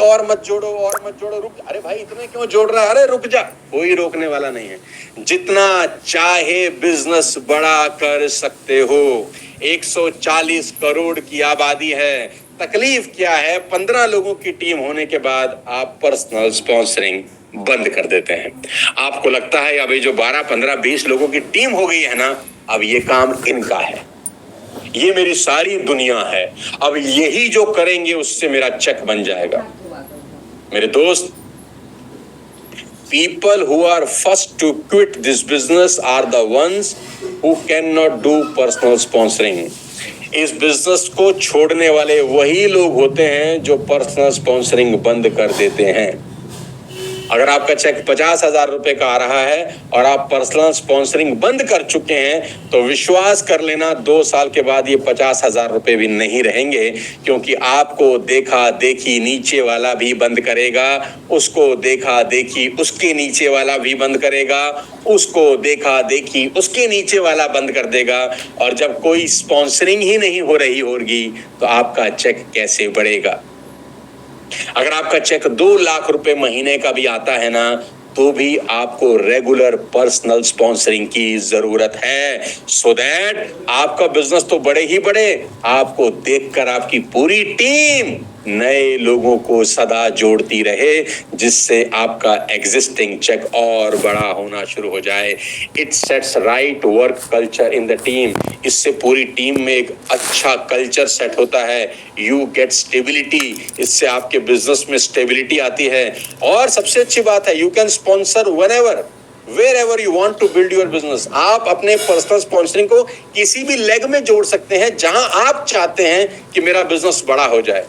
और मत जोड़ो और मत जोड़ो, रुक, अरे भाई इतने क्यों जोड़ रहा है, अरे रुक जा, कोई रोकने वाला नहीं है। जितना चाहे बिजनेस बड़ा कर सकते हो। 140 करोड़ की आबादी है। तकलीफ क्या है, 15 लोगों की टीम होने के बाद आप पर्सनल स्पॉन्सरिंग बंद कर देते हैं। आपको लगता है अभी जो 12, 15, 20 लोगों की टीम हो गई है ना, अब ये काम इनका है, ये मेरी सारी दुनिया है, अब यही जो करेंगे उससे मेरा चेक बन जाएगा। मेरे दोस्त, people who are first to quit this business are the ones who cannot do personal sponsoring. इस बिजनेस को छोड़ने वाले वही लोग होते हैं जो पर्सनल स्पॉन्सरिंग बंद कर देते हैं। अगर आपका चेक 50,000 रुपए का आ रहा है और आप पर्सनल स्पॉन्सरिंग बंद कर चुके हैं, तो विश्वास कर लेना 2 साल के बाद ये 50,000 रुपए भी नहीं रहेंगे, क्योंकि आपको देखा देखी नीचे वाला भी बंद करेगा, उसको देखा देखी उसके नीचे वाला भी बंद करेगा, उसको देखा देखी उसके नीचे वाला बंद कर देगा। और जब कोई स्पॉन्सरिंग ही नहीं हो रही होगी तो आपका चेक कैसे बढ़ेगा। अगर आपका चेक 2 लाख रुपए महीने का भी आता है ना, तो भी आपको रेगुलर पर्सनल स्पॉन्सरिंग की जरूरत है, सो दैट आपका बिजनेस तो बढ़े ही बढ़े, आपको देखकर आपकी पूरी टीम नए लोगों को सदा जोड़ती रहे, जिससे आपका एग्जिस्टिंग चेक और बड़ा होना शुरू हो जाए। It sets right work culture in the team. इससे पूरी टीम में एक अच्छा कल्चर सेट होता है। यू गेट स्टेबिलिटी, इससे आपके बिजनेस में स्टेबिलिटी आती है। और सबसे अच्छी बात है, you can sponsor whenever wherever you want to build your business। आप अपने पर्सनल स्पॉन्सरिंग को किसी भी लेग में जोड़ सकते हैं जहां आप चाहते हैं कि मेरा बिजनेस बड़ा हो जाए।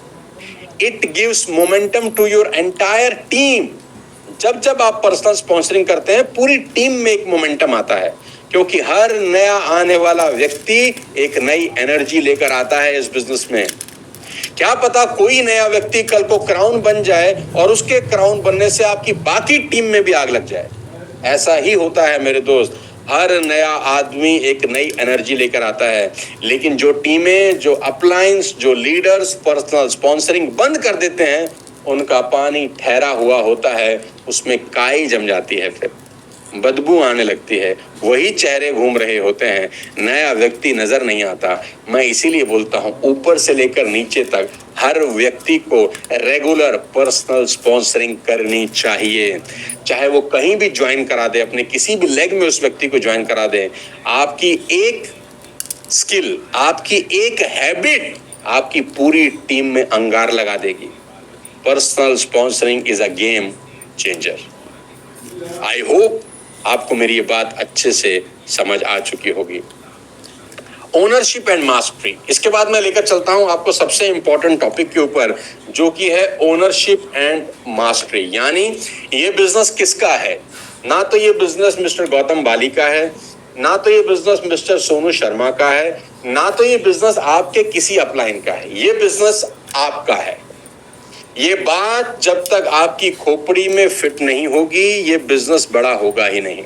It gives momentum to your entire team। जब जब आप पर्सनल स्पॉन्सरिंग करते हैं, पूरी टीम में एक मोमेंटम आता है, क्योंकि हर नया आने वाला व्यक्ति एक नई एनर्जी लेकर आता है इस बिजनेस में। क्या पता कोई नया व्यक्ति कल को क्राउन बन जाए और उसके क्राउन बनने से आपकी बाकी टीम में भी आग लग जाए। ऐसा ही होता है मेरे दोस्त, हर नया आदमी एक नई एनर्जी लेकर आता है, लेकिन जो टीमें, जो अपलाइंस, जो लीडर्स पर्सनल स्पॉन्सरिंग बंद कर देते हैं, उनका पानी ठहरा हुआ होता है, उसमें काई जम जाती है, फिर बदबू आने लगती है, वही चेहरे घूम रहे होते हैं, नया व्यक्ति नजर नहीं आता। मैं इसीलिए बोलता हूं, ऊपर से लेकर नीचे तक हर व्यक्ति को रेगुलर पर्सनल स्पॉन्सरिंग करनी चाहिए। चाहे वो कहीं भी ज्वाइन करा दे, अपने किसी भी लेग में उस व्यक्ति को ज्वाइन करा दे। आपकी एक स्किल, आपकी एक हैबिट आपकी पूरी टीम में अंगार लगा देगी। Personal sponsoring is a game changer. I hope आपको मेरी ये बात अच्छे से समझ आ चुकी होगी। ओनरशिप एंड मास्टरी, इसके बाद मैं लेकर चलता हूं आपको सबसे इंपॉर्टेंट टॉपिक के ऊपर, जो कि है ओनरशिप एंड मास्टरी। यानी ये बिजनेस किसका है? ना तो ये बिजनेस मिस्टर गौतम बाली का है, ना तो ये बिजनेस मिस्टर सोनू शर्मा का है, ना तो ये बिजनेस आपके किसी अपलाइन का है। ये बिजनेस आपका है। ये बात जब तक आपकी खोपड़ी में फिट नहीं होगी, ये बिजनेस बड़ा होगा ही नहीं।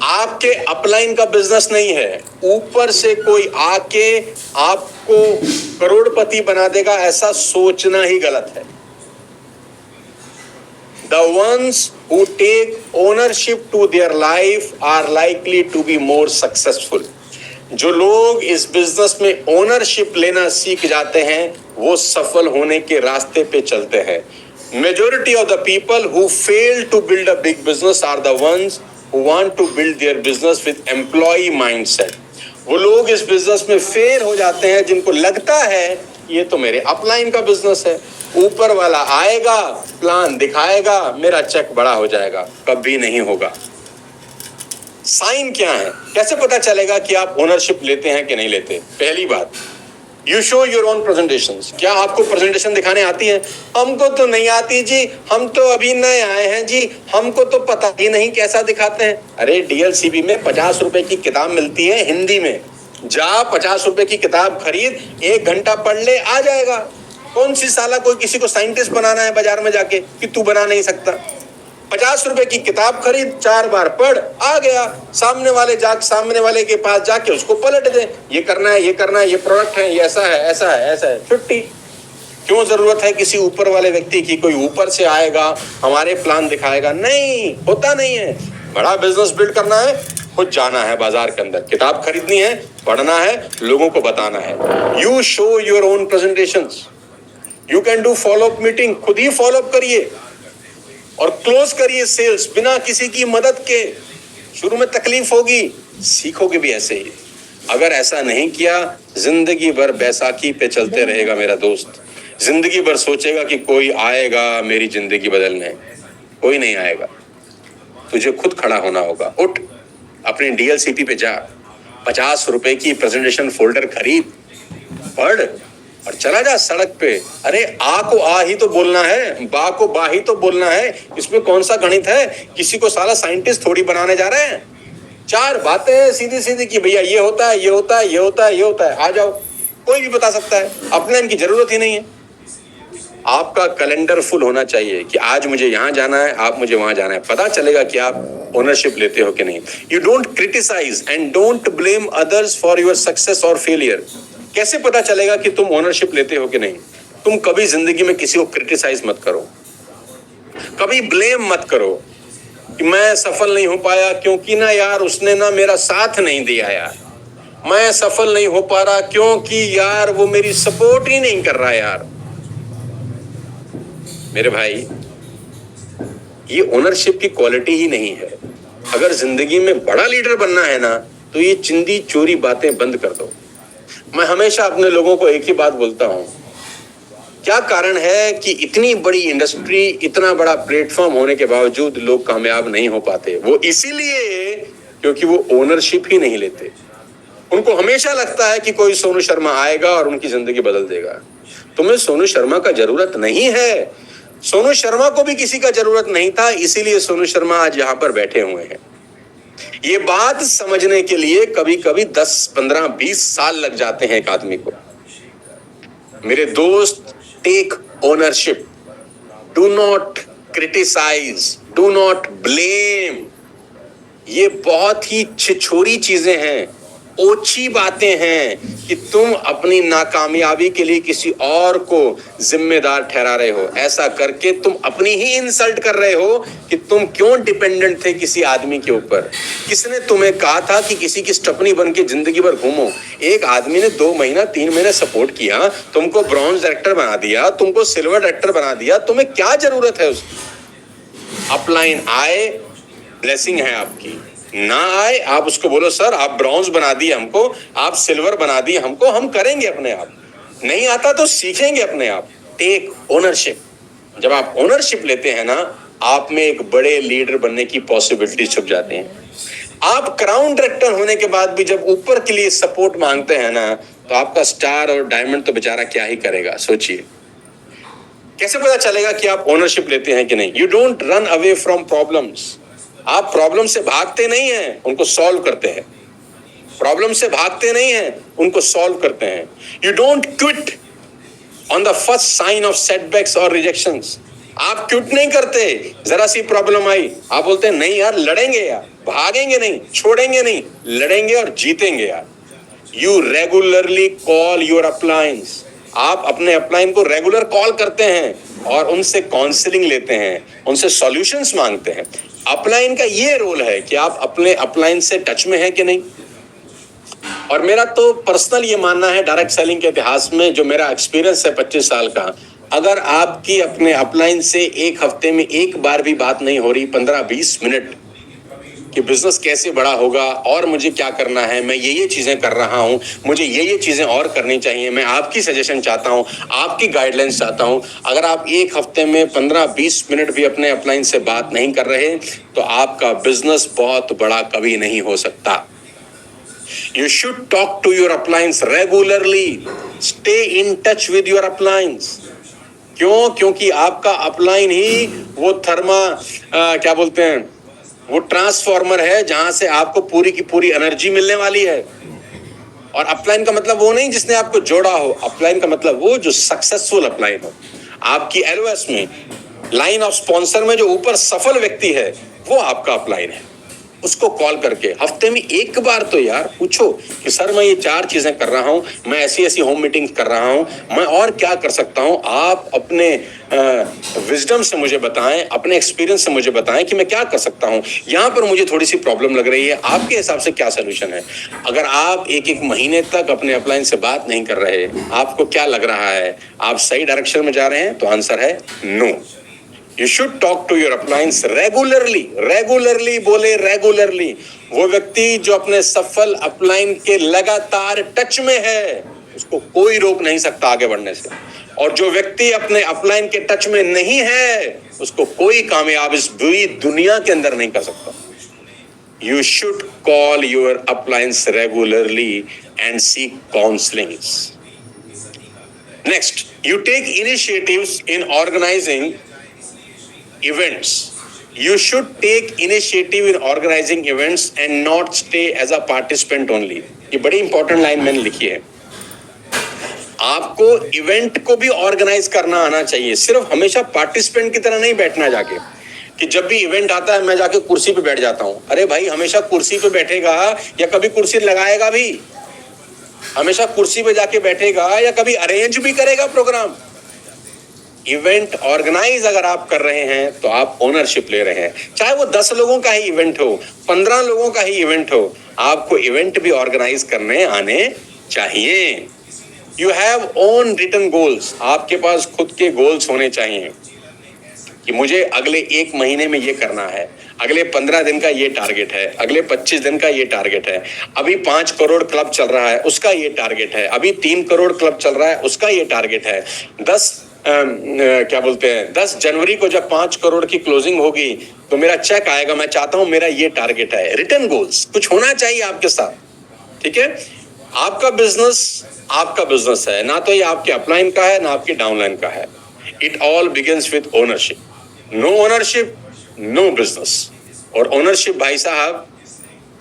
आपके अपलाइन का बिजनेस नहीं है, ऊपर से कोई आके आपको करोड़पति बना देगा, ऐसा सोचना ही गलत है। The ones who take ownership to their life are likely to be more successful। जो लोग इस बिजनेस में ओनरशिप लेना सीख जाते हैं, वो सफल होने के रास्ते पे चलते हैं। Majority of the people who fail to build a big business are the ones who want to build their business with employ mindset. वो लोग इस बिजनेस में फेल हो जाते हैं जिनको लगता है ये तो मेरे अपलाइन का बिजनेस है, ऊपर वाला आएगा, प्लान दिखाएगा, मेरा चेक बड़ा हो जाएगा। कभी नहीं होगा। साइन क्या है? कैसे पता चलेगा कि आप ओनरशिप लेते हैं कि नहीं लेते? पहली बात, you show your own presentations. क्या आपको प्रेजेंटेशन दिखाने आती है? हमको तो नहीं आती जी, हम तो अभी नए आए हैं जी, हमको तो पता ही नहीं कैसा दिखाते हैं। अरे डीएलसीबी में 50 रुपए की किताब मिलती है हिंदी में, जा 50 रुपए की किताब खरीद, 1 घंटा पढ़ ले, आ जाएगा। कौन सी साला कोई किसी को साइंटिस्ट बनाना है बाजार में जाके कि तू बना नहीं सकता? 50 रुपए की किताब खरीद, 4 बार पढ़, आ गया। सामने वाले के पास जाके उसको पलट दे, ये करना है, ये करना है, ये प्रोडक्ट है, ये ऐसा है, ऐसा है, ऐसा है, छुट्टी। क्यों जरूरत है किसी ऊपर वाले व्यक्ति की? कोई ऊपर से आएगा हमारे प्लान दिखाएगा? नहीं, होता नहीं है। बड़ा बिजनेस बिल्ड करना है, खुद जाना है बाजार के अंदर, किताब खरीदनी है, पढ़ना है, लोगों को बताना है। You show your own presentations, you can do follow up meeting, खुद ही फॉलो अप करिए और क्लोज करिए सेल्स बिना किसी की मदद के। शुरू में तकलीफ होगी, सीखोगे भी ऐसे ही। अगर ऐसा नहीं किया, जिंदगी भर बैसाखी पे चलते रहेगा मेरा दोस्त। जिंदगी भर सोचेगा कि कोई आएगा मेरी जिंदगी बदलने, कोई नहीं आएगा। तुझे खुद खड़ा होना होगा। उठ, अपने डीएलसीपी पे जा, 50 रुपए की प्रेजेंटेशन फोल्डर खरीद, पढ़ और चला जा सड़क पे। अरे आ को आ ही तो बोलना है, बा को बा ही तो बोलना है। इसमें कौन सा गणित है? किसी को साला साइंटिस्ट थोड़ी बनाने जा रहे हैं। 4 बातें सीधी सीधी कि भैया ये होता है, ये होता है, ये होता है, ये होता है, आ जाओ। कोई भी बता सकता है, अपने इनकी जरूरत ही नहीं है। आपका कैलेंडर फुल होना चाहिए कि आज मुझे यहां जाना है, आप मुझे वहां जाना है। पता चलेगा कि आप ओनरशिप लेते हो कि नहीं। You don't criticise and don't blame others for your success और फेलियर। कैसे पता चलेगा कि तुम ओनरशिप लेते हो कि नहीं? तुम कभी जिंदगी में किसी को क्रिटिसाइज मत करो, कभी ब्लेम मत करो कि मैं सफल नहीं हो पाया क्योंकि ना यार उसने ना मेरा साथ नहीं दिया यार, मैं सफल नहीं हो पा रहा क्योंकि यार वो मेरी सपोर्ट ही नहीं कर रहा यार। मेरे भाई, ये ओनरशिप की क्वालिटी ही नहीं है। अगर जिंदगी में बड़ा लीडर बनना है ना, तो ये चिंदी चोरी बातें बंद कर दो। मैं हमेशा अपने लोगों को एक ही बात बोलता हूं, क्या कारण है कि इतनी बड़ी इंडस्ट्री, इतना बड़ा प्लेटफॉर्म होने के बावजूद लोग कामयाब नहीं हो पाते? वो इसीलिए क्योंकि वो ओनरशिप ही नहीं लेते। उनको हमेशा लगता है कि कोई सोनू शर्मा आएगा और उनकी जिंदगी बदल देगा। तुम्हें सोनू शर्मा का जरूरत नहीं है। सोनू शर्मा को भी किसी का जरूरत नहीं था, इसीलिए सोनू शर्मा आज यहां पर बैठे हुए हैं। ये बात समझने के लिए कभी कभी 10, 15, 20 साल लग जाते हैं एक आदमी को। मेरे दोस्त, take ownership, do not criticise, do not blame. ये बहुत ही छिछोरी चीजें हैं, ओछी बातें हैं कि तुम अपनी नाकामयाबी के लिए किसी और को जिम्मेदार ठहरा रहे हो। ऐसा करके तुम अपनी ही इंसल्ट कर रहे हो कि तुम क्यों डिपेंडेंट थे किसी आदमी के ऊपर। किसने तुम्हें कहा था कि किसी की स्टपनी बन के जिंदगी भर घूमो? एक आदमी ने 2 महीना 3 महीने सपोर्ट किया, तुमको ब्रॉन्ज डायरेक्टर बना दिया, तुमको सिल्वर डायरेक्टर बना दिया, तुम्हें क्या जरूरत है उसकी? अपलाइन आए, ब्लेसिंग है आपकी, ना आए आप उसको बोलो सर आप ब्रॉन्ज बना दिए हमको, आप सिल्वर बना दिए हमको, हम करेंगे अपने आप। नहीं आता तो सीखेंगे अपने आप। Take ownership. जब आप ओनरशिप लेते हैं ना, आप में एक बड़े लीडर बनने की पॉसिबिलिटी छुप जाती है। आप क्राउन डायरेक्टर होने के बाद भी जब ऊपर के लिए सपोर्ट मांगते हैं ना, तो आपका स्टार और डायमंड तो बेचारा क्या ही करेगा, सोचिए। कैसे पता चलेगा कि आप ओनरशिप लेते हैं कि नहीं? You don't run away from problems. आप प्रॉब्लम से भागते नहीं हैं, उनको सॉल्व करते हैं। प्रॉब्लम से भागते नहीं हैं, उनको सॉल्व करते हैं। You don't quit on the first sign of setbacks और रिजेक्शंस। आप क्विट नहीं करते। जरा सी प्रॉब्लम आई, आप बोलते हैं नहीं यार लड़ेंगे यार, भागेंगे नहीं, छोड़ेंगे नहीं, लड़ेंगे और जीतेंगे यार। You regularly call your अपलाइंस। आप अपने अपलाइन को रेगुलर कॉल करते हैं और उनसे काउंसलिंग लेते हैं, उनसे सॉल्यूशंस मांगते हैं। अपलाइन का ये रोल है कि आप अपने अपलाइन से टच में हैं कि नहीं। और मेरा तो पर्सनल ये मानना है, डायरेक्ट सेलिंग के इतिहास में जो मेरा एक्सपीरियंस है 25 साल का, अगर आपकी अपने अपलाइन से एक हफ्ते में एक बार भी बात नहीं हो रही, 15-20 मिनट कि बिजनेस कैसे बड़ा होगा और मुझे क्या करना है, मैं ये चीजें कर रहा हूं, मुझे ये चीजें और करनी चाहिए, मैं आपकी सजेशन चाहता हूं, आपकी गाइडलाइंस चाहता हूं। अगर आप एक हफ्ते में 15-20 मिनट भी अपने अपलाइन से बात नहीं कर रहे, तो आपका बिजनेस बहुत बड़ा कभी नहीं हो सकता। You should talk to your appliance regularly. Stay in touch with your appliance. क्यों? क्योंकि आपका अपलाइन ही वो क्या बोलते हैं, वो ट्रांसफॉर्मर है जहां से आपको पूरी की पूरी एनर्जी मिलने वाली है। और अपलाइन का मतलब वो नहीं जिसने आपको जोड़ा हो, अपलाइन का मतलब वो जो सक्सेसफुल अपलाइन हो। आपकी LOS में, लाइन ऑफ स्पॉन्सर में जो ऊपर सफल व्यक्ति है, वो आपका अपलाइन है। उसको कॉल करके हफ्ते में एक बार तो यार पूछो कि सर मैं ये 4 चीजें कर रहा हूं, मैं ऐसी ऐसी होम मीटिंग कर रहा हूं, मैं और क्या कर सकता हूं, आप अपने विजडम से मुझे बताएं, अपने एक्सपीरियंस से मुझे बताएं कि मैं क्या कर सकता हूं, यहां पर मुझे थोड़ी सी प्रॉब्लम लग रही है, आपके हिसाब से क्या सोल्यूशन है। अगर आप एक एक महीने तक अपने अपलाइन से बात नहीं कर रहे, आपको क्या लग रहा है, आप सही डायरेक्शन में जा रहे हैं, तो आंसर है no. You should talk to your uplines regularly, regularly बोले रेगुलरली। वो व्यक्ति जो अपने सफल अपलाइन के लगातार टच में है, उसको कोई रोक नहीं सकता आगे बढ़ने से, और जो व्यक्ति अपने अपलाइन के टच में नहीं है, उसको कोई कामयाब इस बुरी दुनिया के अंदर नहीं कर सकता। You should call your uplines regularly and seek counselings. Next, you take initiatives in organizing events. You should take initiative in organizing events and not stay as a participant only. ये बड़ी इंपॉर्टेंट लाइन मैंने लिखी है। आपको event को भी organise करना आना चाहिए, सिर्फ हमेशा पार्टिसिपेंट की तरह नहीं बैठना जाके कि जब भी इवेंट आता है मैं जाके कुर्सी पे बैठ जाता हूं। अरे भाई, हमेशा कुर्सी पे बैठेगा या कभी कुर्सी लगाएगा भी? हमेशा कुर्सी पे जाके बैठेगा या कभी अरेंज भी करेगा प्रोग्राम? इवेंट ऑर्गेनाइज अगर आप कर रहे हैं तो आप ओनरशिप ले रहे हैं, चाहे वो 10 लोगों का ही इवेंट हो, 15 लोगों का ही इवेंट हो, आपको इवेंट भी ऑर्गेनाइज करने आने चाहिए। You have own written goals, आपके पास खुद के गोल्स होने चाहिए कि मुझे अगले 1 महीने में ये करना है, अगले 15 दिन का ये टारगेट है, अगले 25 दिन का ये टारगेट है, अभी 5 करोड़ क्लब चल रहा है उसका ये टारगेट है, अभी 3 करोड़ क्लब चल रहा है उसका ये टारगेट है। 10 जनवरी को जब 5 करोड़ की क्लोजिंग होगी तो मेरा चेक आएगा, मैं चाहता हूं मेरा ये टारगेट है। रिटन गोल्स कुछ होना चाहिए आपके साथ, ठीक है। आपका बिजनेस है, ना तो ये आपके अपलाइन का है ना आपके डाउनलाइन का है। It all begins with ownership. No ownership no business. और ओनरशिप भाई साहब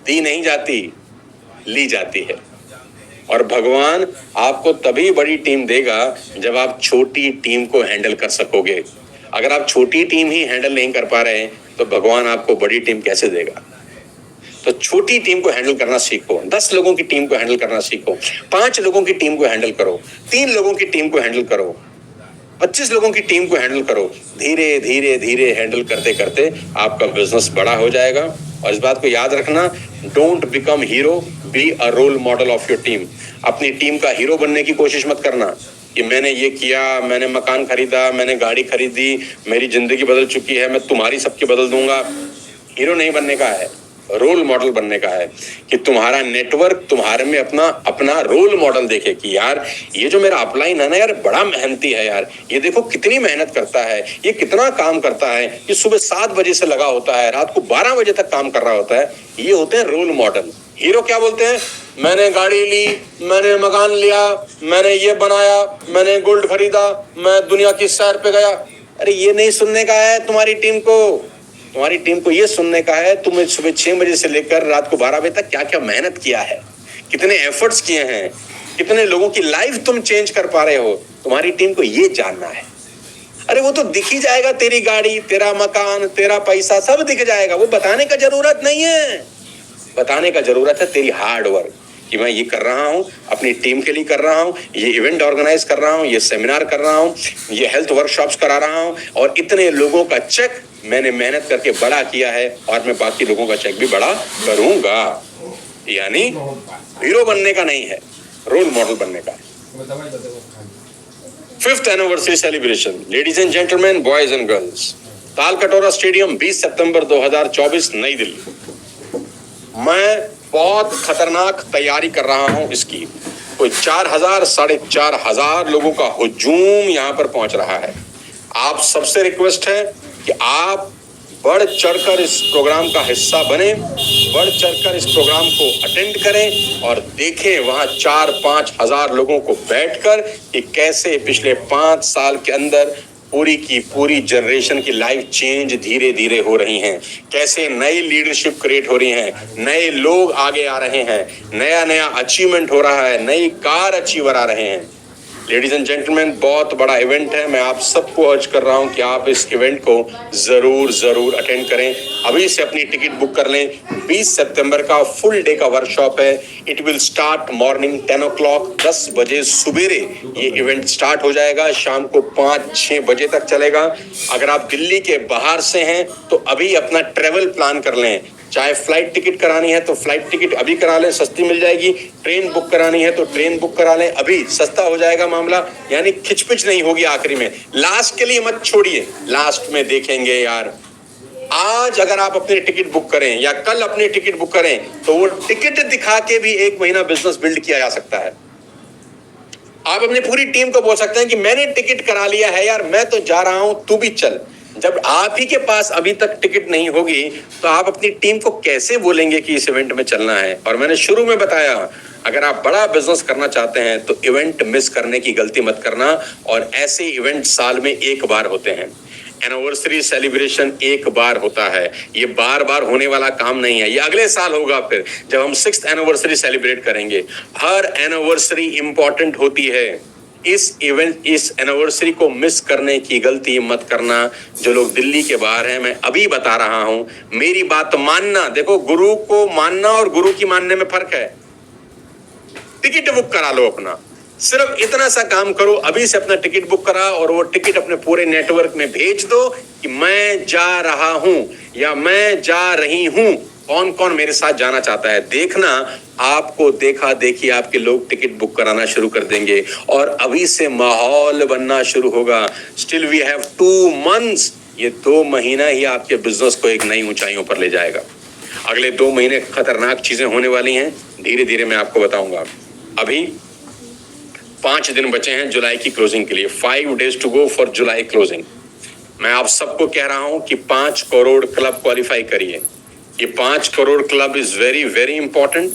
दी नहीं जाती, ली जाती है। और भगवान आपको तभी बड़ी टीम देगा जब आप छोटी टीम को हैंडल कर सकोगे। अगर आप छोटी टीम ही हैंडल नहीं कर पा रहे हैं तो भगवान आपको बड़ी टीम कैसे देगा। तो छोटी टीम को हैंडल करना सीखो, 10 लोगों की टीम को हैंडल करना सीखो, 5 लोगों की टीम को हैंडल करो, 3 लोगों की टीम को हैंडल करो, 25 लोगों की टीम को हैंडल करो। धीरे धीरे धीरे हैंडल करते करते आपका बिजनेस बड़ा हो जाएगा। और इस बात को याद रखना, don't become hero, be a role model of your team. अपनी टीम का हीरो बनने की कोशिश मत करना कि मैंने ये किया, मैंने मकान खरीदा, मैंने गाड़ी खरीदी, मेरी जिंदगी बदल चुकी है, मैं तुम्हारी सबकी बदल दूंगा। हीरो नहीं बनने का है, रोल मॉडल बनने का है कि तुम्हारा नेटवर्क तुम्हारे में अपना रोल मॉडल देखे कि यार ये जो मेरा अपलाइन है ना यार, बड़ा मेहनती है यार, ये देखो कितनी मेहनत करता है, ये कितना काम करता है, ये सुबह 7 बजे से लगा होता है, रात को 12 बजे तक काम कर रहा होता है। ये होते हैं रोल मॉडल। हीरो क्या बोलते हैं? मैंने गाड़ी ली, मैंने मकान लिया, मैंने ये बनाया, मैंने गोल्ड खरीदा, मैं दुनिया की सैर पे गया। अरे ये नहीं सुनने का है तुम्हारी टीम को ये सुनने का है तुमने सुबह 6 बजे से लेकर रात को 12 बजे तक क्या क्या मेहनत किया है, कितने एफर्ट्स किए हैं, कितने लोगों की लाइफ तुम चेंज कर पा रहे हो। तुम्हारी टीम को ये जानना है। अरे वो तो दिख ही जाएगा, तेरी गाड़ी, तेरा मकान, तेरा पैसा सब दिख जाएगा, वो बताने का जरूरत नहीं है। बताने का जरूरत है तेरी हार्ड वर्क कि मैं ये कर रहा हूँ, अपनी टीम के लिए कर रहा हूँ, ये इवेंट ऑर्गेनाइज कर रहा हूँ, ये सेमिनार कर रहा हूँ, ये हेल्थ वर्कशॉप्स करा रहा हूँ, और इतने लोगों का चेक मैंने मेहनत करके बड़ा किया है, और मैं बाकी लोगों का चेक भी बड़ा करूंगा। यानी हीरो बनने का नहीं है, रोल मॉडल बनने का। 5th anniversary celebration, ladies and gentleman, boys and girls, Talkatora stadium, 20 सितंबर 2024, नई दिल्ली। मैं बहुत खतरनाक तैयारी कर रहा हूं इसकी। कोई 4,000 4,500 लोगों का हुजूम यहाँ पर पहुंच रहा है। आप सबसे रिक्वेस्ट है कि आप बढ़ चढ़कर इस प्रोग्राम का हिस्सा बने, बढ़ चढ़कर इस प्रोग्राम को अटेंड करें और देखें वहां 4-5 हजार लोगों को बैठकर कि कैसे पिछले 5 साल के अंदर पूरी की पूरी जनरेशन की लाइफ चेंज धीरे धीरे हो रही हैं, कैसे नई लीडरशिप क्रिएट हो रही हैं, नए लोग आगे आ रहे हैं, नया नया अचीवमेंट हो रहा है, नई कार अचीवर आ रहे हैं। लेडीज एंड जेंटलमैन, बहुत बड़ा इवेंट है। मैं आप सबको अर्ज कर रहा हूं कि आप इस इवेंट को जरूर अटेंड करें। अभी से अपनी टिकट बुक कर लें। 20 सितंबर का फुल डे का वर्कशॉप है। It will start morning 10 o'clock, 10 बजे सुबेरे ये इवेंट स्टार्ट हो जाएगा। शाम को 5-6 बजे तक चलेगा। अगर आप दिल्ली के बाहर से हैं तो अभी अपना ट्रेवल प्लान कर लें। चाहे फ्लाइट टिकट करानी है तो फ्लाइट टिकट अभी करा लें, सस्ती मिल जाएगी। ट्रेन बुक करानी है तो ट्रेन बुक करा लें, अभी सस्ता हो जाएगा मामला। यानी खिचपिच नहीं होगी आखिरी में। लास्ट के लिए मत छोड़िए, लास्ट में देखेंगे यार। आज अगर आप अपनी टिकट बुक करें या कल अपनी टिकट बुक करें तो वो टिकट दिखा के भी 1 महीना बिजनेस बिल्ड किया जा सकता है। आप अपनी पूरी टीम को बोल सकते हैं कि मैंने टिकट करा लिया है यार, मैं तो जा रहा हूं, तू भी चल। जब आप ही के पास अभी तक टिकट नहीं होगी तो आप अपनी टीम को कैसे बोलेंगे कि इस इवेंट में चलना है। और मैंने शुरू में बताया, अगर आप बड़ा बिजनेस करना चाहते हैं तो इवेंट मिस करने की गलती मत करना। और ऐसे इवेंट साल में एक बार होते हैं। एनिवर्सरी सेलिब्रेशन एक बार होता है, ये बार बार होने वाला काम नहीं है। ये अगले साल होगा फिर जब हम 6th एनिवर्सरी सेलिब्रेट करेंगे। हर एनिवर्सरी इंपॉर्टेंट होती है। इस एनिवर्सरी को मिस करने की गलती मत करना। जो लोग दिल्ली के बाहर हैं, मैं अभी बता रहा हूं, मेरी बात मानना। देखो, गुरु को मानना और गुरु की मानने में फर्क है। टिकट बुक करा लो अपना, सिर्फ इतना सा काम करो, अभी से अपना टिकट बुक करा और वो टिकट अपने पूरे नेटवर्क में भेज दो कि मैं जा रहा हूं या मैं जा रही हूं, कौन कौन मेरे साथ जाना चाहता है। देखना, आपको देखा देखी आपके लोग टिकट बुक कराना शुरू कर देंगे और अभी से माहौल बनना शुरू होगा। Still we have 2 months। ये 2 महीना ही आपके बिजनेस को एक नई ऊंचाइयों पर ले जाएगा। अगले 2 महीने खतरनाक चीजें होने वाली हैं, धीरे धीरे मैं आपको बताऊंगा। अभी 5 दिन बचे हैं जुलाई की क्लोजिंग के लिए। 5 days to go for July closing. मैं आप सबको कह रहा हूं कि 5 करोड़ क्लब क्वालिफाई करिए। ये 5 crore club is very very important.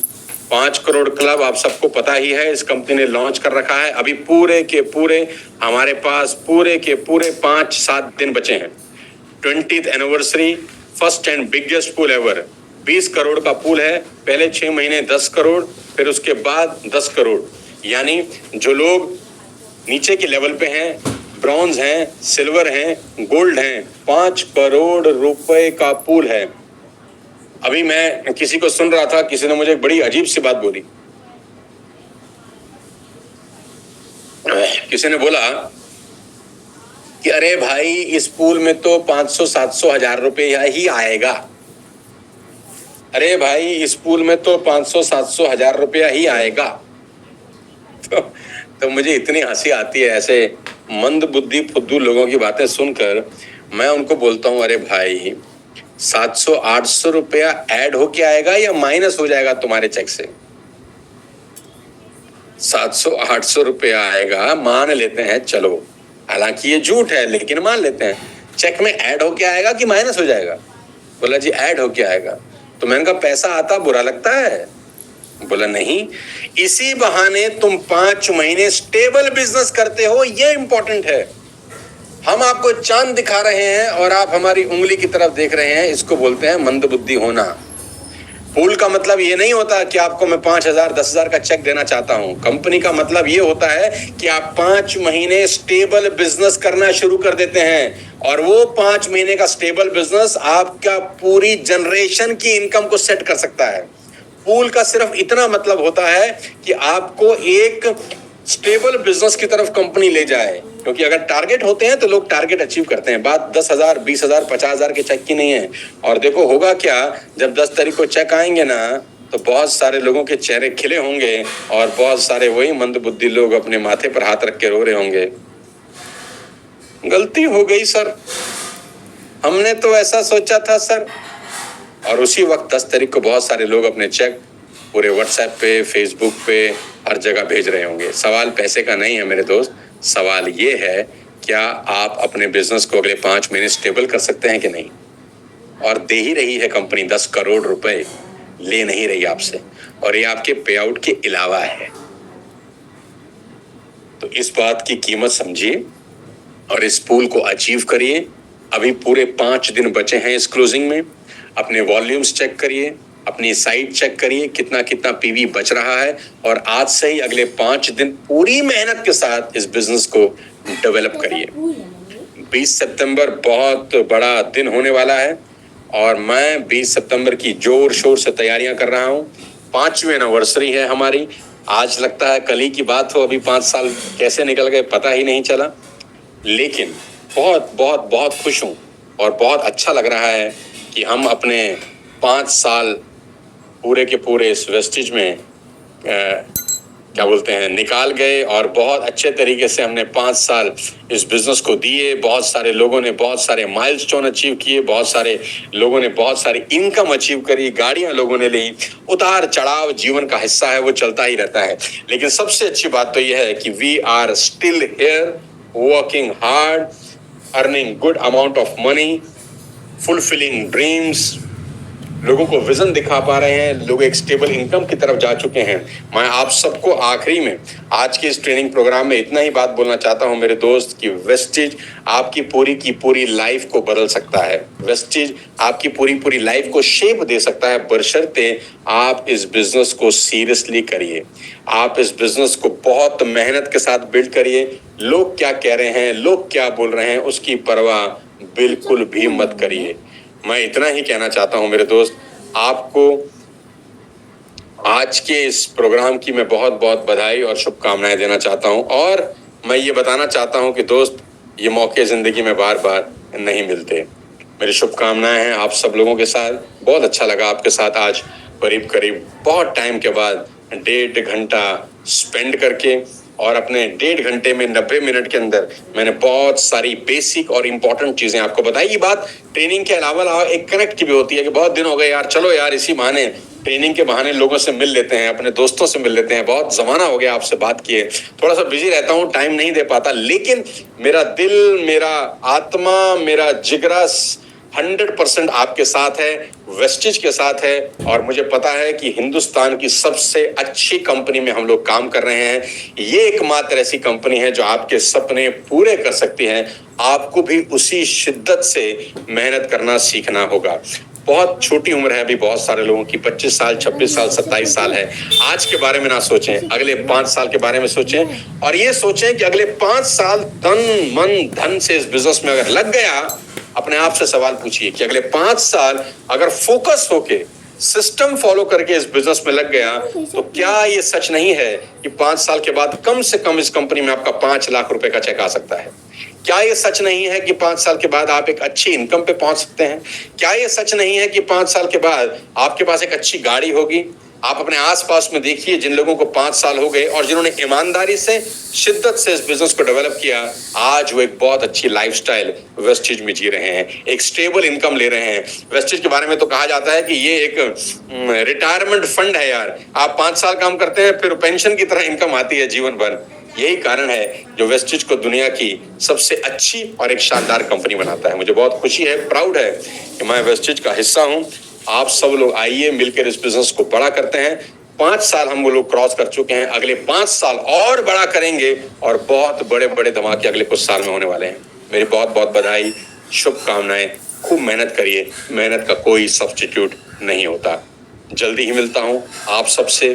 5 crore club आप सबको पता ही है, इस कंपनी ने लॉन्च कर रखा है। अभी पूरे के पूरे हमारे पास पूरे के पूरे 5-7 दिन बचे हैं। 20th anniversary, first and biggest pool ever. 20 crore का पूल है। पहले 6 महीने 10 करोड़, फिर उसके बाद 10 करोड़। यानी जो लोग नीचे के लेवल पे हैं, ब्रॉन्ज हैं, सिल्वर हैं, गोल्ड हैं, 5 करोड़ रुपए का पूल है। अभी मैं किसी को सुन रहा था, किसी ने मुझे एक बड़ी अजीब सी बात बोली। किसी ने बोला कि अरे भाई, इस पूल में तो 500-700 हजार रुपया ही आएगा। अरे भाई, इस पूल में तो 500-700 हजार रुपया ही आएगा। तो मुझे इतनी हंसी आती है ऐसे मंद बुद्धि फुद्दू लोगों की बातें सुनकर। मैं उनको बोलता हूं, अरे भाई, 700-800 रुपया ऐड होके आएगा या माइनस हो जाएगा तुम्हारे चेक से? 700-800 रुपया आएगा, मान लेते हैं, चलो, हालांकि ये झूठ है लेकिन मान लेते हैं। चेक में ऐड होके आएगा कि माइनस हो जाएगा? बोला जी ऐड होके आएगा। तो मैंने कहा पैसा आता बुरा लगता है? बोला नहीं, इसी बहाने तुम 5 महीने स्टेबल बिजनेस करते हो, ये इंपॉर्टेंट है। हम आपको चांद दिखा रहे हैं और आप हमारी उंगली की तरफ देख रहे हैं, इसको बोलते हैं मंदबुद्धि होना। पूल का मतलब ये नहीं होता कि आपको मैं 5,000 10,000 का चेक देना चाहता हूं। कंपनी का मतलब ये होता है कि आप 5 महीने स्टेबल बिजनेस करना शुरू कर देते हैं और वो 5 महीने का स्टेबल बिजनेस आपका पूरी जनरेशन की इनकम को सेट कर सकता है। पूल का सिर्फ इतना मतलब होता है कि आपको एक स्टेबल बिजनेस की तरफ कंपनी ले जाए। क्योंकि अगर टारगेट होते हैं तो लोग टारगेट अचीव करते हैं। बात 10,000 20,000 50,000 के चेक की नहीं है। और देखो होगा क्या, जब 10 तारीख को चेक आएंगे ना, तो बहुत सारे लोगों के चेहरे खिले होंगे और बहुत सारे वही मंदबुद्धि लोग अपने माथे पर हाथ रख के रो रहे होंगे, गलती हो गई सर, हमने तो ऐसा सोचा था सर। और उसी वक्त 10 तारीख को बहुत सारे लोग अपने चेक पूरे व्हाट्सएप पे, फेसबुक पे, हर जगह भेज रहे होंगे। सवाल पैसे का नहीं है मेरे दोस्त, सवाल ये है, क्या आप अपने बिजनेस को अगले 5 महीने स्टेबल कर सकते हैं कि नहीं? और दे ही रही है कंपनी 10 करोड़ रुपए, ले नहीं रही आपसे, और ये आपके पे आउट के अलावा है। तो इस बात की कीमत समझिए और इस पूल को अचीव करिए। अभी पूरे 5 दिन बचे हैं इस क्लोजिंग में। अपने वॉल्यूम्स चेक करिए, अपनी साइट चेक करिए, कितना कितना पीवी बच रहा है, और आज से ही अगले 5 दिन पूरी मेहनत के साथ इस बिजनेस को डेवलप करिए। 20 सितंबर बहुत बड़ा दिन होने वाला है और मैं 20 सितंबर की जोर शोर से तैयारियां कर रहा हूं। 5वीं एनिवर्सरी है हमारी। आज लगता है कल ही की बात हो, अभी 5 साल कैसे निकल गए पता ही नहीं चला। लेकिन बहुत बहुत बहुत खुश हूं और बहुत अच्छा लग रहा है कि हम अपने 5 साल पूरे के पूरे इस वेस्टेज में क्या बोलते हैं निकाल गए, और बहुत अच्छे तरीके से हमने 5 साल इस बिजनेस को दिए। बहुत सारे लोगों ने बहुत सारे माइलस्टोन अचीव किए, बहुत सारे लोगों ने बहुत सारी इनकम अचीव करी, गाड़ियां लोगों ने ली। उतार चढ़ाव जीवन का हिस्सा है, वो चलता ही रहता है। लेकिन सबसे अच्छी बात तो यह है कि we are still here, working hard, earning good amount of money, fulfilling dreams, लोगों को विजन दिखा पा रहे हैं, लोग एक स्टेबल इनकम की तरफ जा चुके हैं। मैं आप सबको आखिरी में आज के इस ट्रेनिंग प्रोग्राम में इतना ही बात बोलना चाहता हूं मेरे दोस्त, कि वेस्टेज आपकी पूरी की पूरी लाइफ को बदल सकता है। वेस्टेज आपकी पूरी पूरी लाइफ को शेप दे सकता है, बशर्ते आप इस बिजनेस को सीरियसली करिए। आप इस बिजनेस को बहुत मेहनत के साथ बिल्ड करिए। लोग क्या कह रहे हैं, लोग क्या बोल रहे हैं, उसकी परवाह बिल्कुल भी मत करिए। मैं इतना ही कहना चाहता हूं मेरे दोस्त, आपको आज के इस प्रोग्राम की मैं बहुत बहुत बधाई और शुभकामनाएं देना चाहता हूं। और मैं ये बताना चाहता हूं कि दोस्त, ये मौके जिंदगी में बार बार नहीं मिलते। मेरी शुभकामनाएं हैं आप सब लोगों के साथ। बहुत अच्छा लगा आपके साथ आज करीब करीब बहुत टाइम के बाद 1.5 घंटा स्पेंड करके, और अपने 1.5 घंटे में 90 मिनट के अंदर मैंने बहुत सारी बेसिक और इंपॉर्टेंट चीजें आपको बताई। ये बात ट्रेनिंग के अलावा एक कनेक्ट की भी होती है कि बहुत दिन हो गए यार, चलो यार इसी बहाने, ट्रेनिंग के बहाने लोगों से मिल लेते हैं, अपने दोस्तों से मिल लेते हैं। बहुत जमाना हो गया आपसे बात किए, थोड़ा सा बिजी रहता हूँ, टाइम नहीं दे पाता, लेकिन मेरा दिल, मेरा आत्मा, मेरा जिगरा 100% आपके साथ है, वेस्टेज के साथ है। और मुझे पता है कि हिंदुस्तान की सबसे अच्छी कंपनी में हम लोग काम कर रहे हैं। ये एकमात्र ऐसी कंपनी है जो आपके सपने पूरे कर सकती है। आपको भी उसी शिद्दत से मेहनत करना सीखना होगा। बहुत छोटी उम्र है अभी बहुत सारे लोगों की, 25 साल, 26 साल, 27 साल है। आज के बारे में ना सोचें, अगले 5 साल के बारे में सोचें, और ये सोचें कि अगले 5 साल तन मन धन से इस बिजनेस में अगर लग गया, अपने आप से सवाल पूछिए कि अगले 5 साल अगर फोकस होके सिस्टम फॉलो करके इस बिजनेस में लग गया, तो क्या ये सच नहीं है कि 5 साल के बाद कम से कम इस कंपनी में आपका 5 लाख रुपए का चेक आ सकता है? क्या ये सच नहीं है कि 5 साल के बाद आप एक अच्छी इनकम पे पहुंच सकते हैं? क्या ये सच नहीं है कि 5 साल के बाद आपके पास एक अच्छी गाड़ी होगी? आप अपने आसपास में देखिए, जिन लोगों को 5 साल हो गए और जिन्होंने ईमानदारी से, शिद्दत से इस बिजनेस को डेवलप किया, आज वो एक बहुत अच्छी लाइफस्टाइल वेस्टेज में जी रहे हैं, एक स्टेबल इनकम ले रहे हैं। वेस्टेज के बारे में तो कहा जाता है कि ये एक रिटायरमेंट फंड है यार। आप 5 साल काम करते हैं, फिर पेंशन की तरह इनकम आती है जीवन भर। यही कारण है जो वेस्टेज को दुनिया की सबसे अच्छी और एक शानदार कंपनी बनाता है। मुझे बहुत खुशी है, प्राउड है कि मैं वेस्टेज का हिस्सा हूं। आप सब लोग आइए, मिलकर इस बिजनेस को बड़ा करते हैं। 5 साल हम वो लोग क्रॉस कर चुके हैं, अगले 5 साल और बड़ा करेंगे, और बहुत बड़े बड़े धमाके अगले कुछ साल में होने वाले हैं। मेरी बहुत बहुत बधाई, शुभकामनाएं। खूब मेहनत करिए, मेहनत का कोई सब्स्टिट्यूट नहीं होता। जल्दी ही मिलता हूं आप सबसे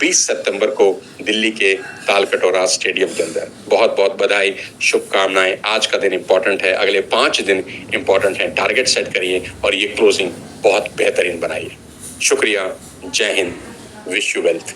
20 सितंबर को दिल्ली के तालकटोरा स्टेडियम के अंदर। बहुत बहुत बधाई, शुभकामनाएं। आज का दिन इंपॉर्टेंट है, अगले 5 दिन इंपॉर्टेंट है। टारगेट सेट करिए और ये क्लोजिंग बहुत बेहतरीन बनाइए। शुक्रिया, जय हिंद, विश यू वेल्थ।